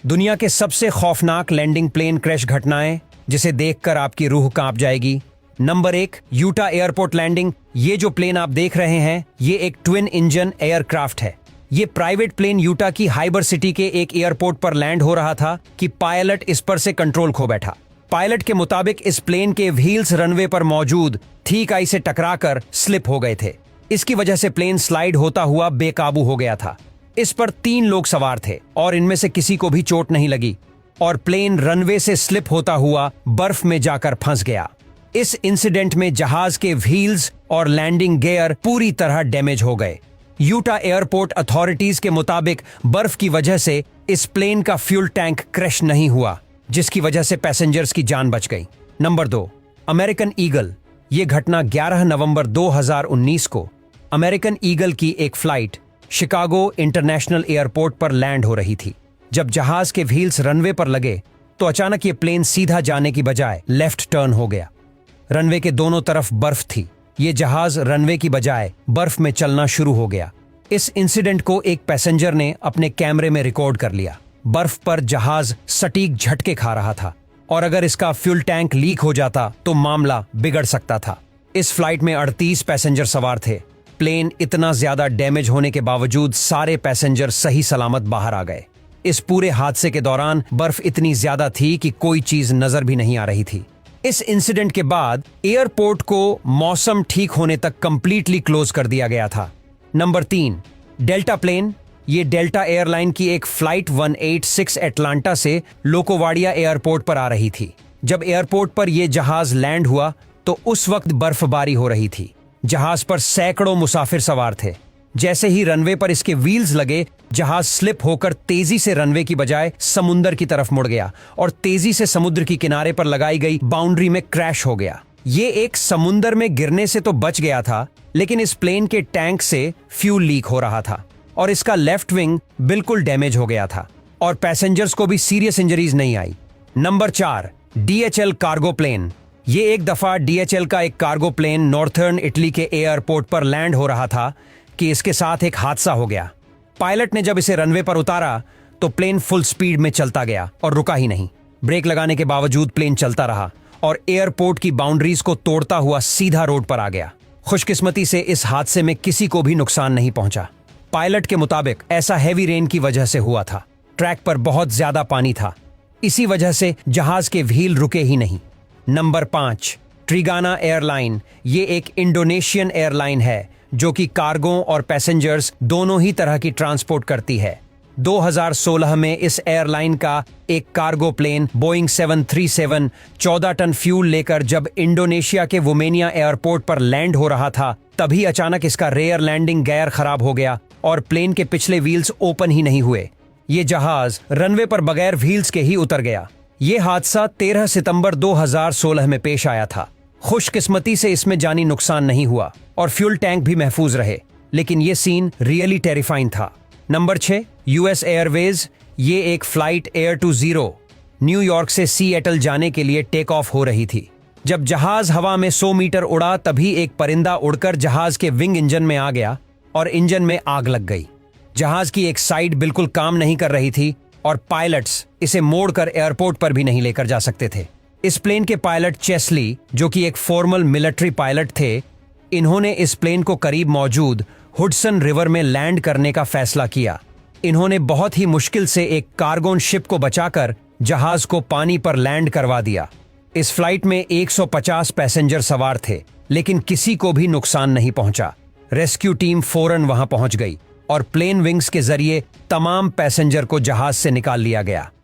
दुनिया के सबसे खौफनाक लैंडिंग प्लेन क्रैश घटनाएं जिसे देखकर आपकी रूह कांप जाएगी। Number 1, Utah airport landing. ये जो प्लेन आप देख रहे हैं ये एक ट्विन इंजन एयरक्राफ्ट है। ये प्राइवेट प्लेन यूटा की हाइबर सिटी के एक एयरपोर्ट पर लैंड हो रहा था कि पायलट इस पर से कंट्रोल खो बैठा। पायलट के मुताबिक इस प्लेन के व्हील्स रनवे पर मौजूद थी इकाई से टकराकर स्लिप हो गए थे। इसकी वजह से प्लेन स्लाइड होता हुआ बेकाबू हो गया था। इस पर 3 लोग सवार थे और इनमें से किसी को भी चोट नहीं लगी और प्लेन रनवे से स्लिप होता हुआ बर्फ में जाकर फंस गया। इस इंसिडेंट में जहाज के व्हील्स और लैंडिंग गियर पूरी तरह डैमेज हो गए। यूटा एयरपोर्ट अथॉरिटीज के मुताबिक बर्फ की वजह से इस प्लेन का फ्यूल टैंक क्रैश नहीं हुआ, जिसकी वजह से पैसेंजर्स की जान बच गई। Number 2, American eagle. ये घटना 11 नवंबर 2019 को अमेरिकन ईगल की एक फ्लाइट शिकागो इंटरनेशनल एयरपोर्ट पर लैंड हो रही थी। जब जहाज के व्हील्स रनवे पर लगे तो अचानक ये प्लेन सीधा जाने की बजाय लेफ्ट टर्न हो गया। रनवे के दोनों तरफ बर्फ थी। ये जहाज रनवे की बजाय बर्फ में चलना शुरू हो गया। इस इंसिडेंट को एक पैसेंजर ने अपने कैमरे में रिकॉर्ड कर लिया। बर्फ पर जहाज सटीक झटके खा रहा था और अगर इसका फ्यूल टैंक लीक हो जाता तो मामला बिगड़ सकता था। इस फ्लाइट में 38 पैसेंजर सवार थे। प्लेन इतना ज्यादा डैमेज होने के बावजूद सारे पैसेंजर सही सलामत बाहर आ गए। इस पूरे हादसे के दौरान बर्फ इतनी ज्यादा थी कि कोई चीज नजर भी नहीं आ रही थी। इस इंसिडेंट के बाद एयरपोर्ट को मौसम ठीक होने तक कंप्लीटली क्लोज कर दिया गया था। Number 3, Delta plane. ये डेल्टा एयरलाइन की एक फ्लाइट 186 एटलांटा से लोकोवाडिया एयरपोर्ट पर आ रही थी। जब एयरपोर्ट पर यह जहाज लैंड हुआ तो उस वक्त बर्फबारी हो रही थी। जहाज पर सैकड़ों मुसाफिर सवार थे। जैसे ही रनवे पर इसके व्हील्स लगे, जहाज स्लिप होकर तेजी से रनवे की बजाय समुद्र की तरफ मुड़ गया और तेजी से समुद्र की किनारे पर लगाई गई बाउंड्री में क्रैश हो गया। ये एक समुद्र में गिरने से तो बच गया था, लेकिन इस प्लेन के टैंक से फ्यूल लीक हो रहा था और इसका लेफ्ट विंग बिल्कुल डैमेज हो गया था और पैसेंजर्स को भी सीरियस इंजरीज नहीं आई। Number 4, DHL cargo plane. ये एक दफा DHL का एक कार्गो प्लेन नॉर्थर्न इटली के एयरपोर्ट पर लैंड हो रहा था कि इसके साथ एक हादसा हो गया। पायलट ने जब इसे रनवे पर उतारा तो प्लेन फुल स्पीड में चलता गया और रुका ही नहीं। ब्रेक लगाने के बावजूद प्लेन चलता रहा और एयरपोर्ट की बाउंड्रीज को तोड़ता हुआ सीधा रोड पर आ गया। खुशकिस्मती से इस हादसे में किसी को भी नुकसान नहीं पहुंचा। पायलट के मुताबिक ऐसा हैवी रेन की वजह से हुआ था। ट्रैक पर बहुत ज्यादा पानी था, इसी वजह से जहाज के व्हील रुके ही नहीं। Number 5, Trigana airline. ये एक इंडोनेशियन एयरलाइन है जो कि कार्गो और पैसेंजर्स दोनों ही तरह की ट्रांसपोर्ट करती है। 2016 में इस एयरलाइन का एक cargo plane Boeing 737 14 ton fuel लेकर जब इंडोनेशिया के वुमेनिया एयरपोर्ट पर लैंड हो रहा था, तभी अचानक इसका रेयर लैंडिंग गियर खराब हो गया और प्लेन के पिछले व्हील्स ओपन ही नहीं हुए। ये जहाज रनवे पर बगैर व्हील्स के ही उतर गया। ये हादसा 13 सितंबर 2016 में पेश आया था। खुशकिस्मती से इसमें जानी नुकसान नहीं हुआ और फ्यूल टैंक भी महफूज रहे, लेकिन ये सीन रियली टेरिफाइंग था। Number 6, US airways. ये एक flight air two zero New York से सिएटल जाने के लिए टेक ऑफ हो रही थी। जब जहाज हवा में 100 मीटर उड़ा तभी एक परिंदा उड़कर जहाज के विंग इंजन में आ गया और इंजन में आग लग गई। जहाज की एक साइड बिल्कुल काम नहीं कर रही थी और पायलट्स इसे मोड़कर एयरपोर्ट पर भी नहीं लेकर जा सकते थे। इस प्लेन के पायलट चेस्ली, जो कि एक फॉर्मल मिलिट्री पायलट थे, इन्होंने इस प्लेन को करीब मौजूद हुडसन रिवर में लैंड करने का फैसला किया। इन्होंने बहुत ही मुश्किल से एक कार्गो शिप को बचाकर जहाज को पानी पर लैंड करवा दिया। इस फ्लाइट में 150 पैसेंजर सवार थे, लेकिन किसी को भी नुकसान नहीं पहुंचा। रेस्क्यू टीम फौरन वहां पहुंच गई और प्लेन विंग्स के जरिए तमाम पैसेंजर को जहाज से निकाल लिया गया।